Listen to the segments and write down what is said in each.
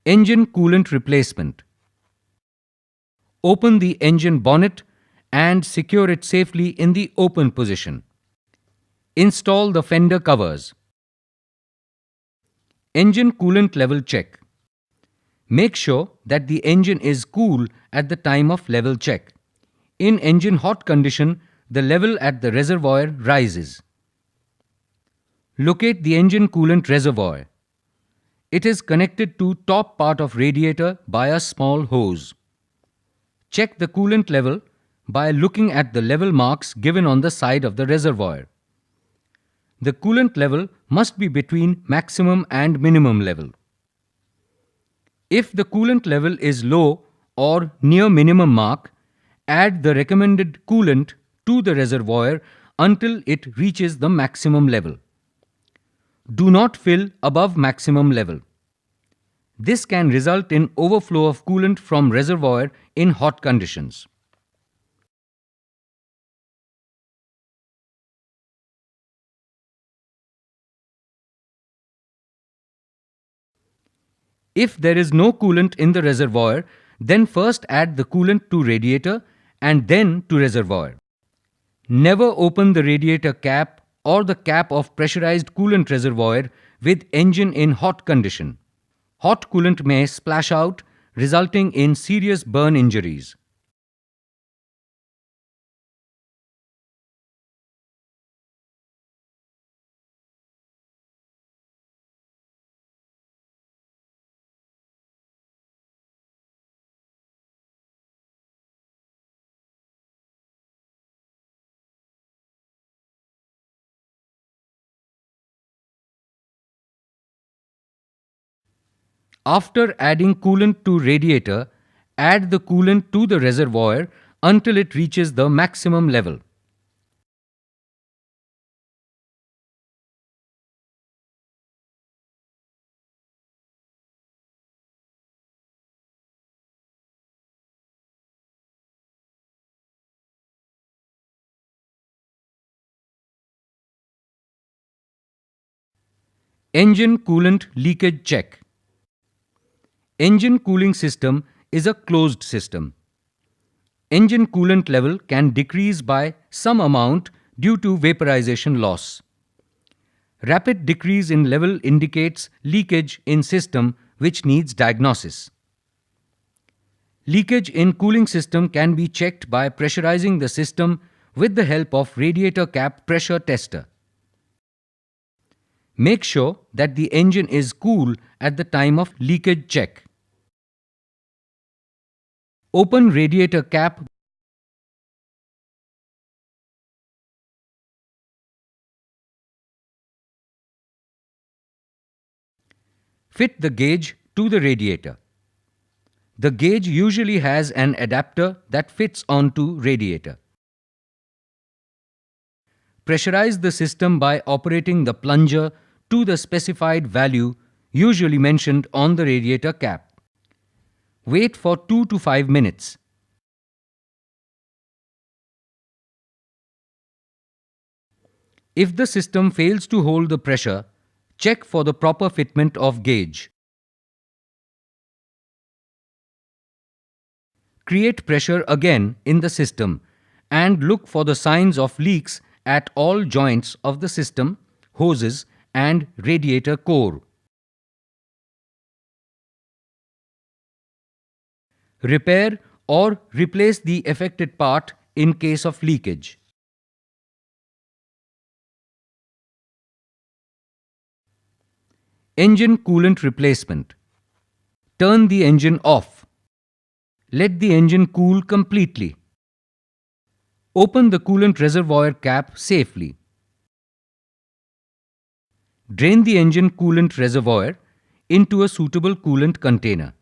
Engine coolant replacement. Open the engine bonnet and secure it safely in the open position. Install the fender covers. Engine coolant level check. Make sure that the engine is cool at the time of level check. In engine hot condition, the level at the reservoir rises. Locate the engine coolant reservoir. It is connected to top part of radiator by a small hose. Check the coolant level by looking at the level marks given on the side of the reservoir. The coolant level must be between maximum and minimum level. If the coolant level is low or near minimum mark, add the recommended coolant to the reservoir until it reaches the maximum level. Do not fill above maximum level. This can result in overflow of coolant from reservoir in hot conditions. If there is no coolant in the reservoir, then first add the coolant to radiator and then to reservoir. Never open the radiator cap or the cap of pressurized coolant reservoir with engine in hot condition. Hot coolant may splash out, resulting in serious burn injuries. After adding coolant to radiator, add the coolant to the reservoir until it reaches the maximum level. Engine coolant leakage check. Engine cooling system is a closed system. Engine coolant level can decrease by some amount due to vaporization loss. Rapid decrease in level indicates leakage in system which needs diagnosis. Leakage in cooling system can be checked by pressurizing the system with the help of radiator cap pressure tester. Make sure that the engine is cool at the time of leakage check. Open radiator cap. Fit the gauge to the radiator. The gauge usually has an adapter that fits onto radiator. Pressurize the system by operating the plunger to the specified value usually mentioned on the radiator cap. Wait for 2 to 5 minutes. If the system fails to hold the pressure, check for the proper fitment of gauge. Create pressure again in the system and look for the signs of leaks at all joints of the system, hoses and radiator core. Repair or replace the affected part in case of leakage. Engine coolant replacement. Turn the engine off. Let the engine cool completely. Open the coolant reservoir cap safely. Drain the engine coolant reservoir into a suitable coolant container.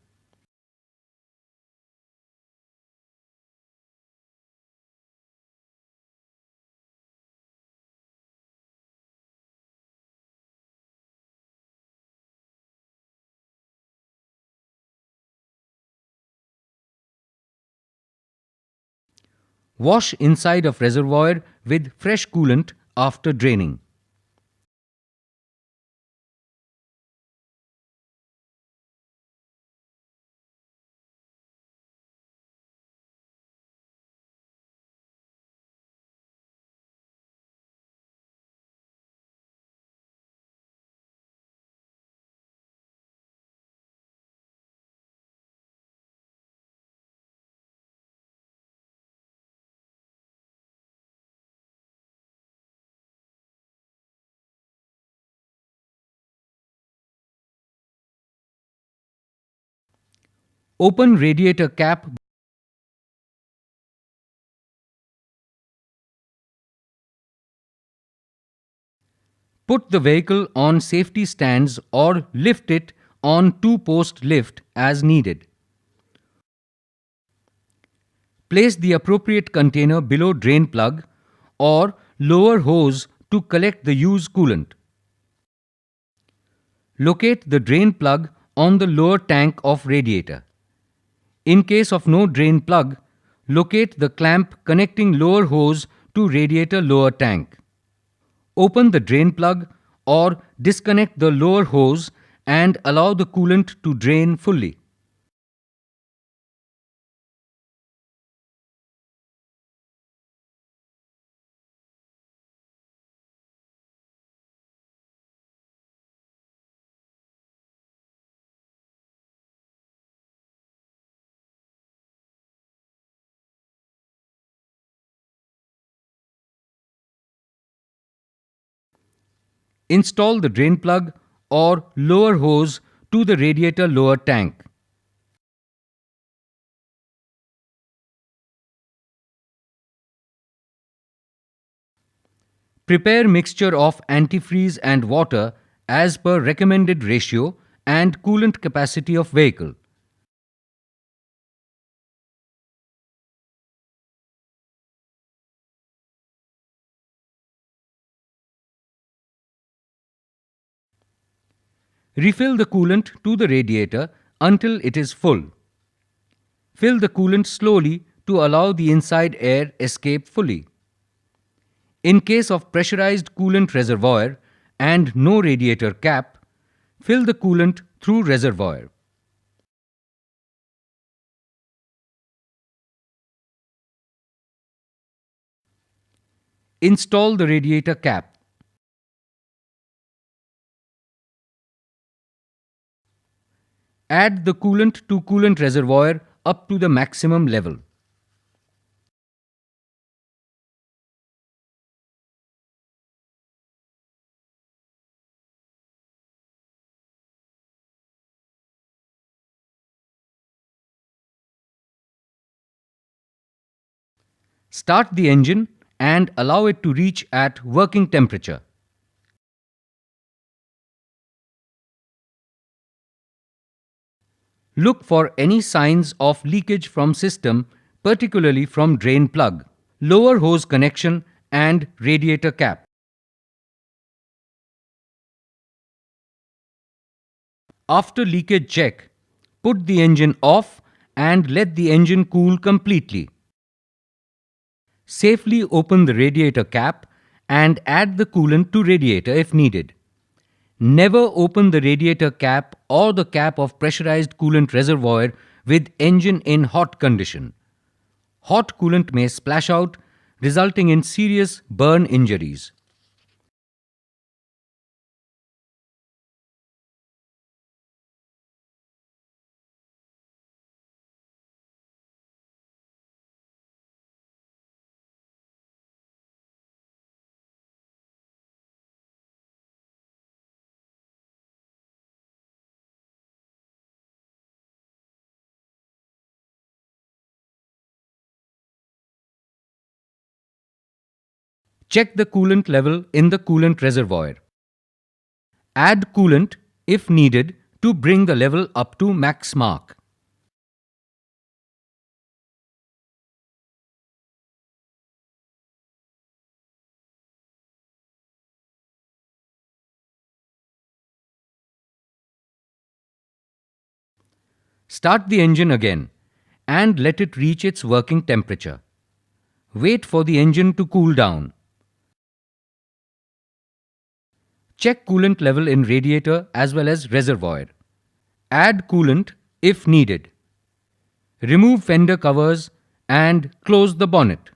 Wash inside of reservoir with fresh coolant after draining. Open radiator cap. Put the vehicle on safety stands or lift it on two-post lift as needed. Place the appropriate container below drain plug or lower hose to collect the used coolant. Locate the drain plug on the lower tank of radiator. In case of no drain plug, locate the clamp connecting lower hose to radiator lower tank. Open the drain plug or disconnect the lower hose and allow the coolant to drain fully. Install the drain plug or lower hose to the radiator lower tank. Prepare mixture of antifreeze and water as per recommended ratio and coolant capacity of vehicle. Refill the coolant to the radiator until it is full. Fill the coolant slowly to allow the inside air escape fully. In case of pressurized coolant reservoir and no radiator cap, fill the coolant through reservoir. Install the radiator cap. Add the coolant to coolant reservoir up to the maximum level. Start the engine and allow it to reach at working temperature. Look for any signs of leakage from system, particularly from drain plug, lower hose connection and radiator cap. After leakage check, put the engine off and let the engine cool completely. Safely open the radiator cap and add the coolant to radiator if needed. Never open the radiator cap or the cap of pressurized coolant reservoir with engine in hot condition. Hot coolant may splash out, resulting in serious burn injuries. Check the coolant level in the coolant reservoir. Add coolant if needed to bring the level up to max mark. Start the engine again and let it reach its working temperature. Wait for the engine to cool down. Check coolant level in radiator as well as reservoir. Add coolant if needed. Remove fender covers and close the bonnet.